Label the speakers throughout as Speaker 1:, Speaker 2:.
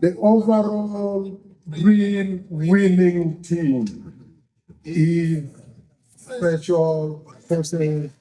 Speaker 1: the overall green winning team is Special Forces.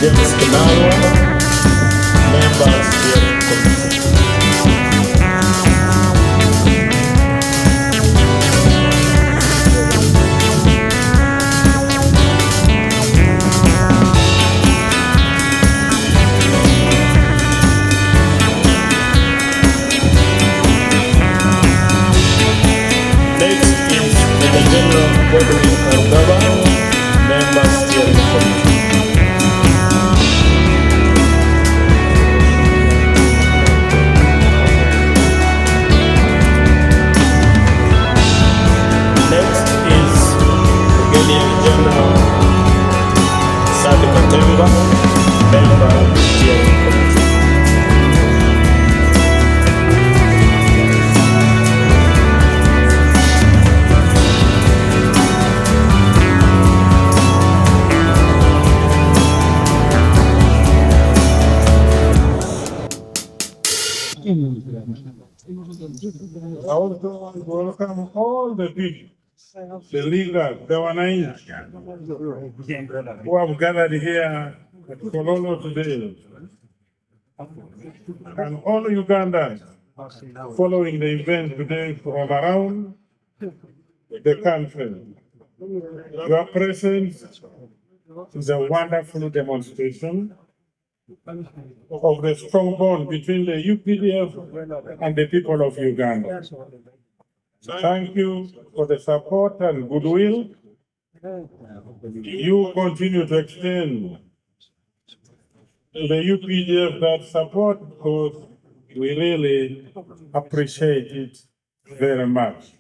Speaker 2: James Kinalwa, members steering committee. Next is the General Body of Governors, members steering committee. Next is Brigadier General Sadi Katemba, member steering committee.
Speaker 3: I want to welcome all the people, the leaders, the wananchi who have gathered here at Kololo today, and all Ugandans following the event today from around the country. Your presence is a wonderful demonstration of the strong bond between the UPDF and the people of Uganda. Thank you for the support and goodwill you continue to extend to the UPDF that support, because we really appreciate it very much.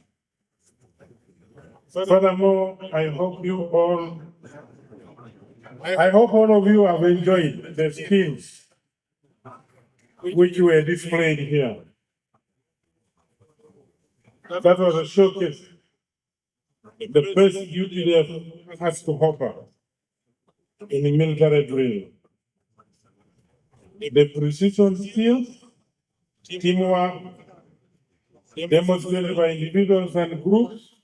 Speaker 3: Furthermore, I hope all of you have enjoyed the skills which were displayed here. That was a showcase. The best UPDF has to offer in the military drill. The precision skills, teamwork, demonstrated by individuals and groups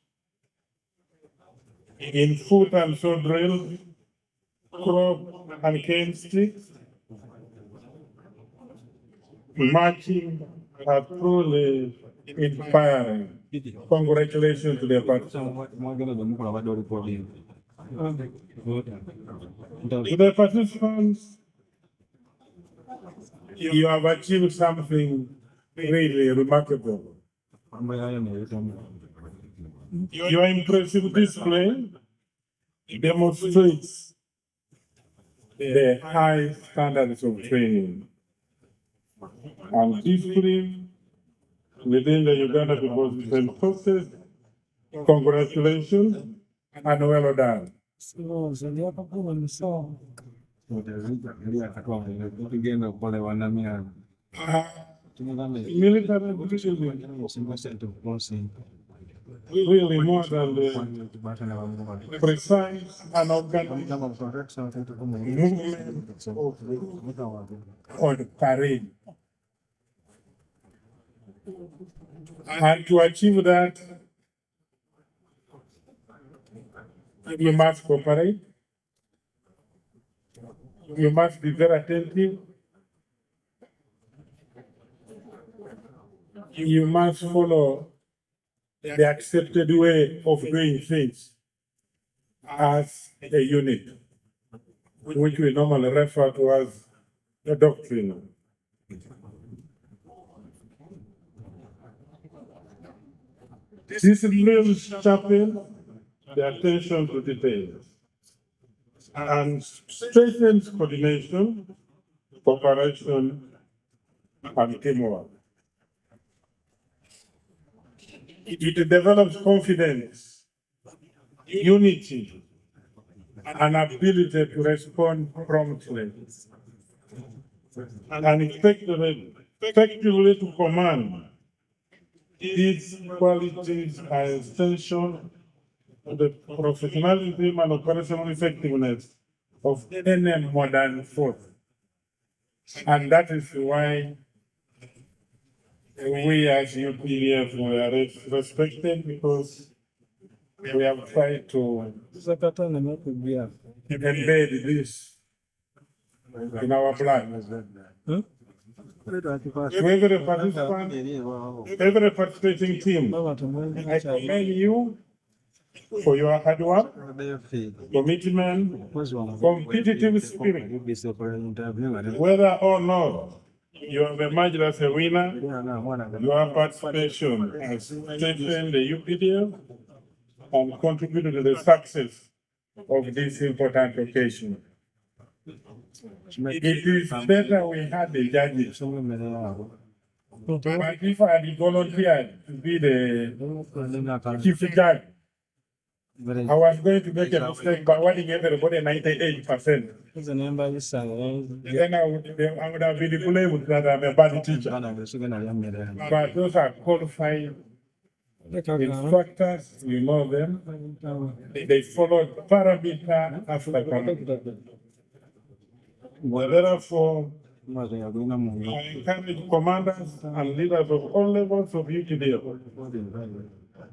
Speaker 3: in foot and sword drill, crop and cane sticks, marching are truly inspiring. Congratulations to the participants. To the participants, you have achieved something really remarkable. Your impressive display demonstrates the high standards of training and discipline within the Uganda People's Defense Forces. Congratulations and well done. Military really more than the precise and organized movement on parade. And to achieve that, you must cooperate, you must be very attentive, you must follow the accepted way of doing things as a unit, which we normally refer to as the doctrine. Discipline sharpens the attention to details and strengthens coordination, cooperation, and teamwork. It develops confidence, unity, and ability to respond promptly, and effectively to command. These qualities are essential to the professionalism and operational effectiveness of any modern force. And that is why we as UPDF are respected, because we have tried to embed this in our blood. To every participant, every participating team, I commend you for your hard work, commitment, competitive spirit. Whether or not you have emerged as a winner, your participation has strengthened the UPDF and contributed to the success of this important occasion. It is better we had the judges. But if I had volunteered to be the chief judge, I was going to make a mistake by awarding everybody 98%. Then I would have been blamed that I'm a bad teacher. But those are qualified instructors, you know them. They follow parameter after parameter. Therefore, I encourage commanders and leaders of all levels of UTDF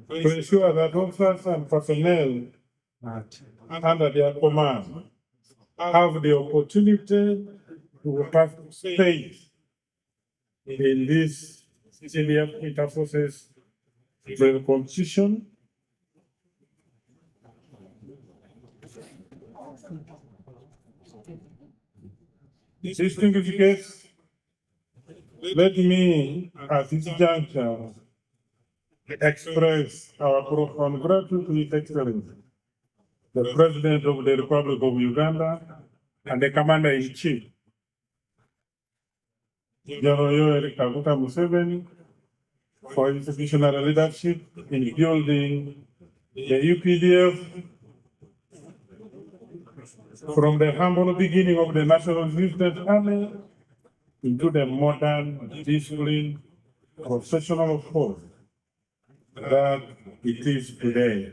Speaker 3: to ensure that officers and personnel under their command have the opportunity to participate in this Cdf Interforces drill competition. Distinguished guests, let me at this juncture express our profound gratitude to His Excellency, the President of the Republic of Uganda and the Commander-in-Chief, General Yoweri Kaguta Museveni, for his visionary leadership in building the UPDF from the humble beginning of the National Resistance Army into the modern, disciplined, professional force that it is today.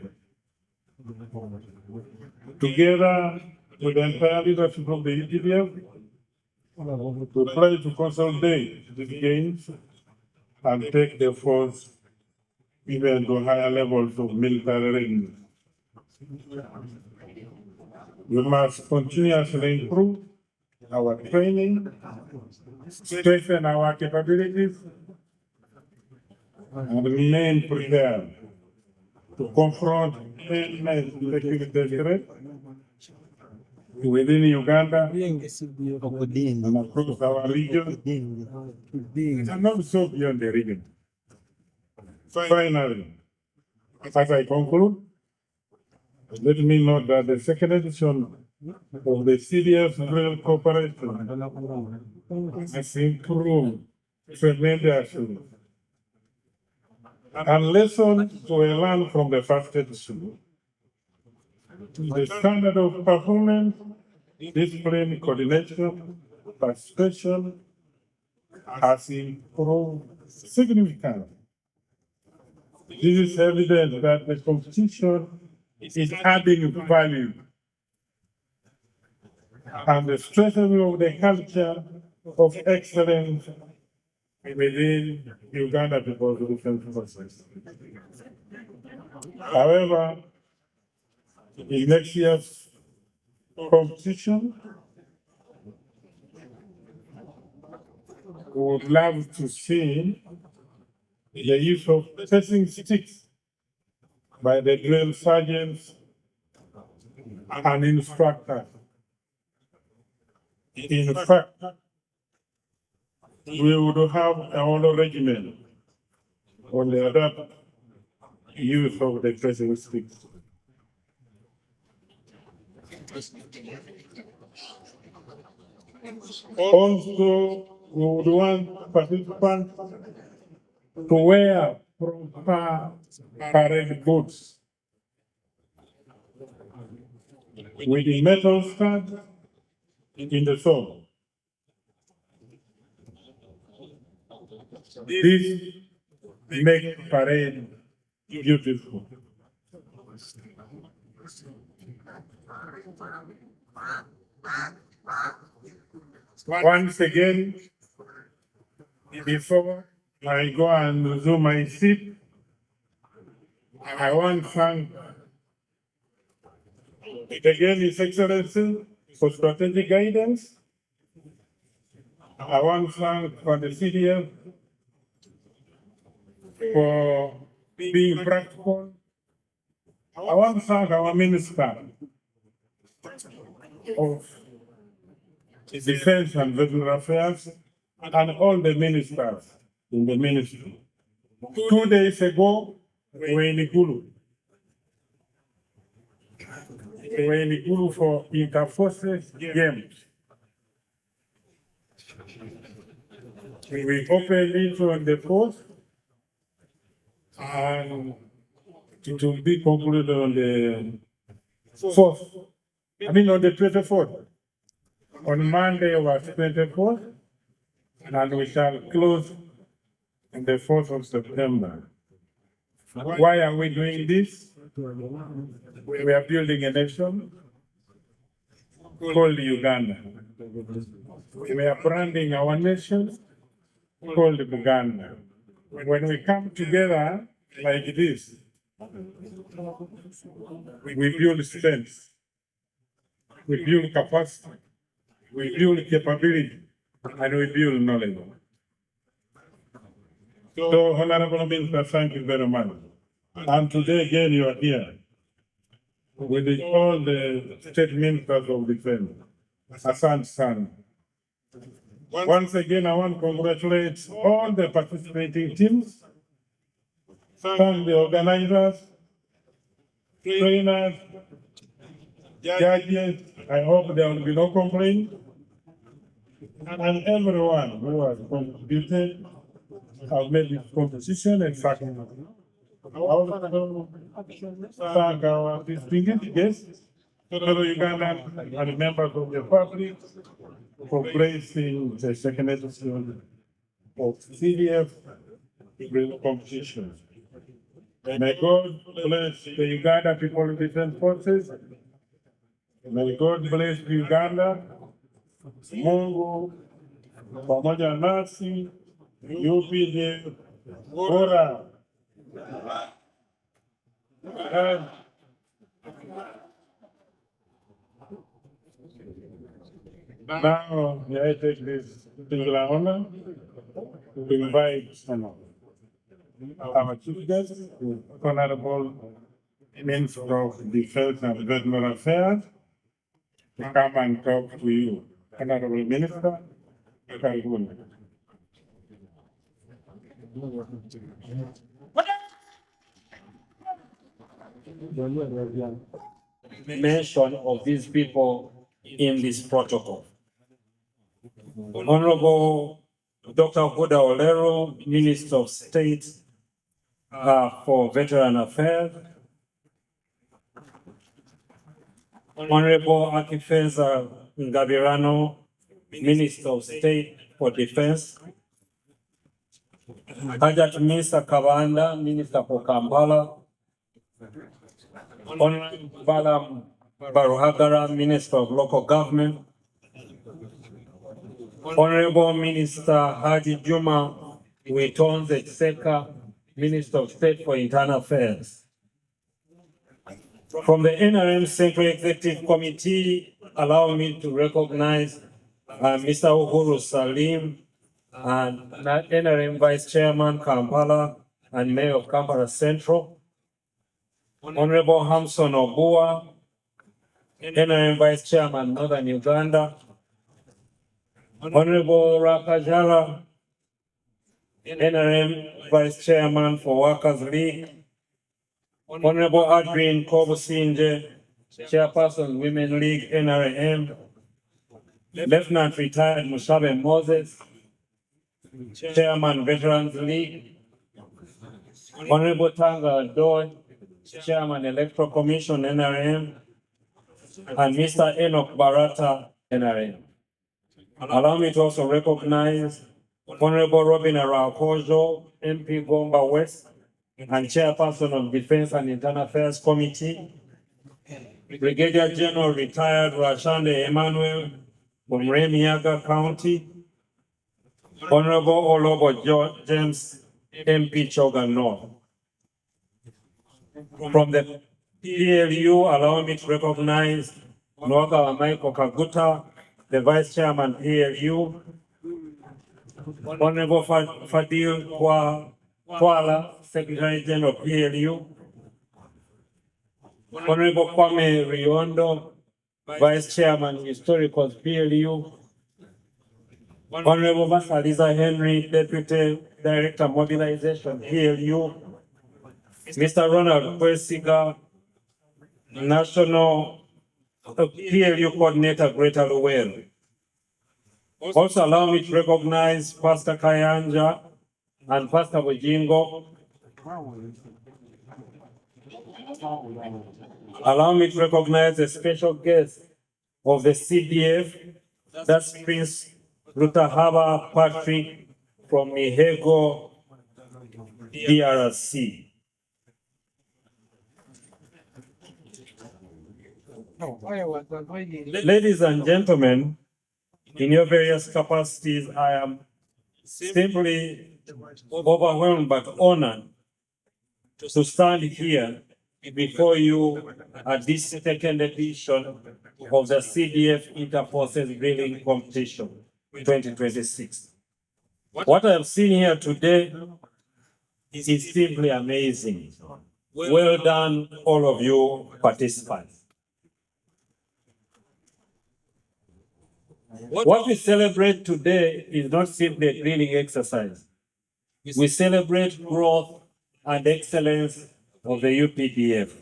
Speaker 3: Together with the entire leadership of the UPDF, we pledge to consolidate these gains and take the force even to higher levels of military readiness. We must continuously improve our training, strengthen our capabilities, and remain prepared to confront any security threat within Uganda and across our region, and also beyond the region. Finally, as I conclude, let me note that the second edition of the CDF Drill Cooperation has improved tremendously. And lessons were learned from the first edition. The standard of performance, discipline, coordination, participation has improved significantly. This is evidence that the competition is adding value and the strengthening of the culture of excellence within Uganda People's Defense Forces. However, in next year's competition, we would love to see the use of testing sticks by the drill sergeants and instructors. In fact, we would have a whole regiment on the adapt use of the testing sticks. Also, we would want participants to wear proper parade boots with the metal studs in the sole. This makes parade beautiful. Once again, before I go and resume my seat, I want to thank again His Excellency for strategic guidance I want to thank for the CDF for being practical. I want to thank our Minister of Defense and Veteran Affairs and all the ministers in the ministry. 2 days ago, we were in Igulu. We were in Igulu for Interforces games. We opened it on the 4th, and it will be concluded on the 4th. I mean on the 24th. On Monday was 24th, and we shall close on the 4th of September. Why are we doing this? We are building a nation called Uganda. We are branding our nation called Uganda. When we come together like this, we build strength, we build capacity, we build capability, and we build knowledge. So, Honorable Minister, thank you very much. And today again you are here with all the state ministers of defense. Asante sana. Once again, I want to congratulate all the participating teams, thank the organizers, trainers, judges. I hope there will be no complaint, and everyone who has contributed have made this competition a success. I also thank our distinguished guests, fellow Ugandans and members of the public for placing the second edition of CDF competition. May God bless the Uganda People Defense Forces. May God bless Uganda. Mungu pamoja nasi. UPDF bora. Now, may I take this particular honor to invite our chief guest, Honorable Minister of Defense and Veteran Affairs, to come and talk to you. Honorable Minister, Karibuni.
Speaker 4: Mention of these people in this protocol. Honorable Dr. Buda Olero, Minister of State for Veteran Affairs. Honorable Akifeza Ngabirano, Minister of State for Defense. Hajat Mr. Kabanda, Minister for Kampala. Honorable Balam Baruhagara, Minister of Local Government. Honorable Minister Haji Juma Witonze Tseka, Minister of State for Internal Affairs. From the NRM Central Executive Committee, allow me to recognize Mr. Uhuru Salim, and NRM Vice Chairman Kampala and Mayor of Kampala Central. Honorable Hamson Obua, NRM Vice Chairman Northern Uganda. Honorable Rakajala, NRM Vice Chairman for Workers League. Honorable Adrian Kobusinje, Chairperson Women League NRM. Lieutenant Retired Mushabe Moses, Chairman Veterans League. Honorable Tanga Doy, Chairman Electoral Commission NRM. And Mr. Enoch Barata, NRM. Allow me to also recognize Honorable Robin Arakojo, MP Gomba West, and Chairperson of Defense and Internal Affairs Committee. Brigadier General Retired Rashande Emmanuel from Remiaga County. Honorable Olobo James, MP Chogan North. From the PLU, allow me to recognize Noaka Michael Kaguta, the Vice Chairman PLU. Honorable Fadil Kwala, Secretary General PLU, Honorable Kwame Riondo, Vice Chairman Historical PLU, Honorable Masaliza Henry, Deputy Director Mobilization PLU, Mr. Ronald Kwesiga, National PLU Coordinator Greater Luweero. Also allow me to recognize Pastor Kayanja and Pastor Bujingo. Allow me to recognize a special guest of the CDF, that's Prince Rutahaba Patrick from Mihego, DRC. Ladies and gentlemen, in your various capacities, I am simply overwhelmed but honored to stand here before you at this second edition of the Cdf Interforces Drilling Competition 2026. What I have seen here today is simply amazing. Well done, all of you participants. What we celebrate today is not simply a drilling exercise. We celebrate growth and excellence of the UPDF.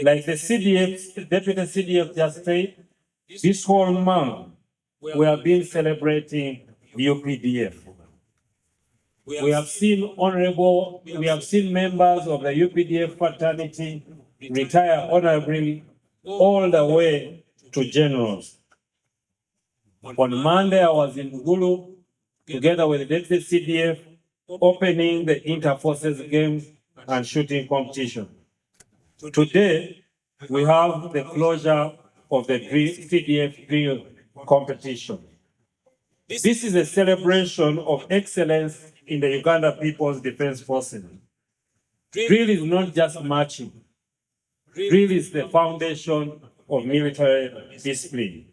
Speaker 4: Like the CDF, Deputy CDF just said, this whole month we have been celebrating UPDF. We have seen members of the UPDF fraternity retire honorably all the way to generals. On Monday, I was in Gulu together with the Deputy CDF opening the Interforces Games and Shooting Competition. Today, we have the closure of the CDF drill competition. This is a celebration of excellence in the Uganda People's Defense Forces. Drill is not just marching. Drill is the foundation of military discipline.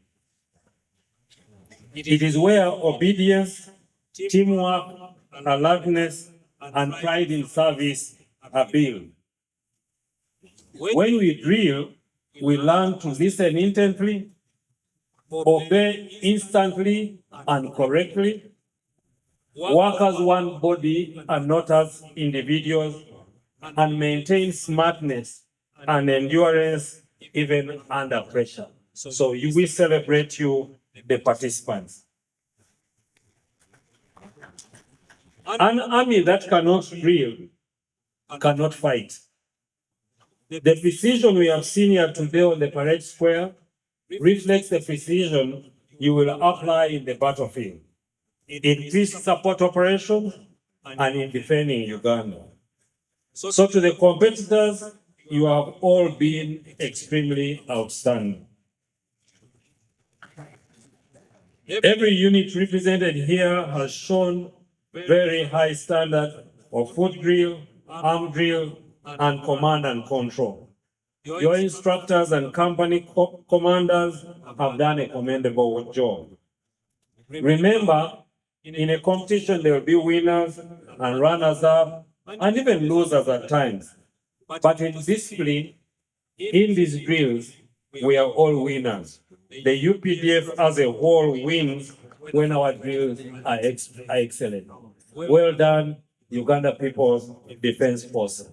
Speaker 4: It is where obedience, teamwork, alertness, and pride in service are built. When we drill, we learn to listen intently, obey instantly and correctly, work as one body and not as individuals, and maintain smartness and endurance even under pressure. So we celebrate you, the participants. An army that cannot drill cannot fight. The precision we have seen here today on the parade square reflects the precision you will apply in the battlefield, in peace support operations, and in defending Uganda. So to the competitors, you have all been extremely outstanding. Every unit represented here has shown very high standard of foot drill, arm drill, and command and control. Your instructors and company commanders have done a commendable job. Remember, in a competition, there will be winners and runners-up, and even losers at times. But in discipline, in these drills, we are all winners. The UPDF as a whole wins when our drills are excellent. Well done, Uganda People's Defense Force.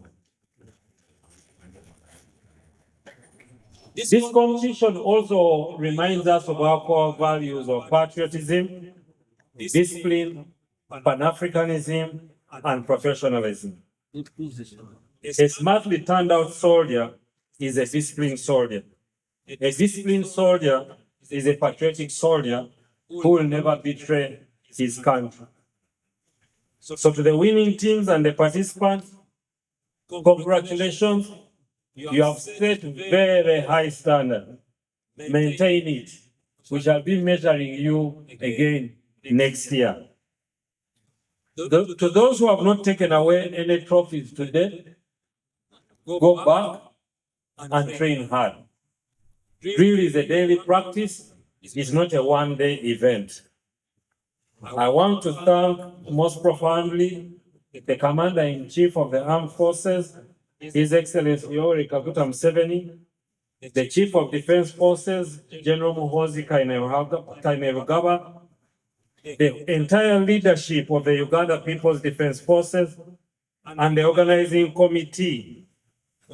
Speaker 4: This competition also reminds us of our core values of patriotism, discipline, Pan-Africanism, and professionalism. A smartly turned out soldier is a disciplined soldier. A disciplined soldier is a patriotic soldier who will never betray his country. So to the winning teams and the participants, congratulations. You have set very high standard. Maintain it. We shall be measuring you again next year. To those who have not taken away any trophies today, go back and train hard. Drill is a daily practice. It's not a one-day event. I want to thank most profoundly the Commander-in-Chief of the Armed Forces, His Excellency Yoweri Kaguta Museveni, the Chief of Defense Forces, General Muhoozi Kainerugaba, the entire leadership of the Uganda People's Defense Forces, and the organizing committee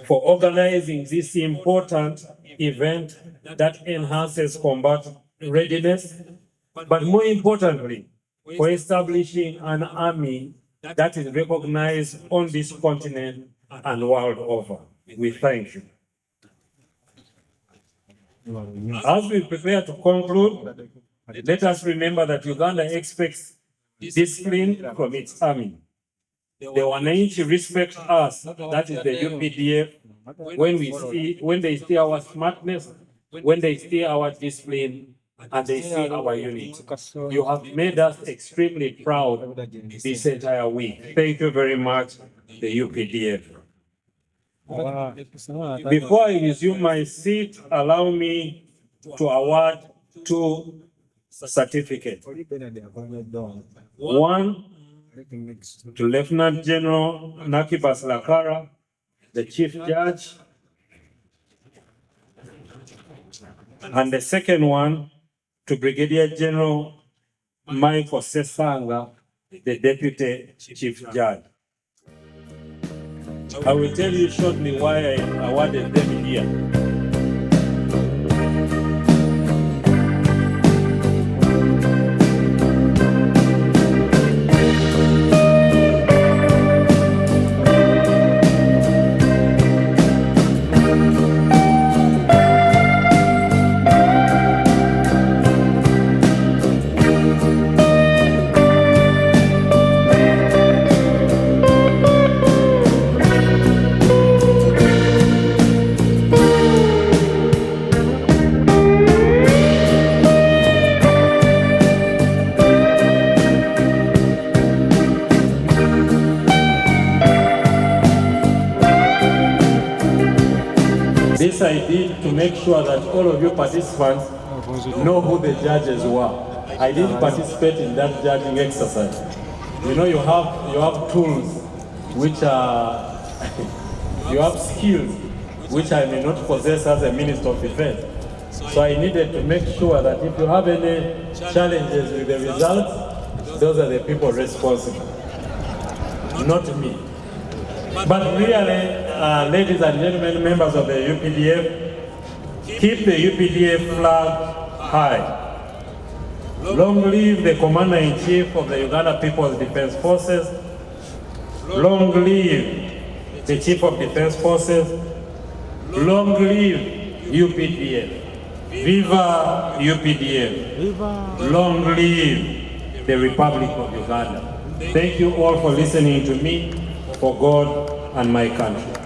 Speaker 4: for organizing this important event that enhances combat readiness, but more importantly, for establishing an army that is recognized on this continent and world over. We thank you. As we prepare to conclude, let us remember that Uganda expects discipline from its army. The Wananchi respect us, that is the UPDF, when they see our smartness, when they see our discipline, and they see our unity. You have made us extremely proud this entire week. Thank you very much, the UPDF. Before I resume my seat, allow me to award 2 certificates. One to Lieutenant General Nakibas Lakara, the Chief Judge, and the second one to Brigadier General Michael Sesanga, the Deputy Chief Judge. I will tell you shortly why I awarded them here. This I did to make sure that all of you participants know who the judges were. I didn't participate in that judging exercise. You know, you have tools which are, you have skills which I may not possess as a Minister of Defense. So I needed to make sure that if you have any challenges with the results, those are the people responsible, not me. But really, ladies and gentlemen, members of the UPDF, keep the UPDF flag high. Long live the Commander-in-Chief of the Uganda People's Defense Forces. Long live the Chief of Defense Forces. Long live UPDF. Viva UPDF. Long live the Republic of Uganda. Thank you all for listening to me, for God and my country.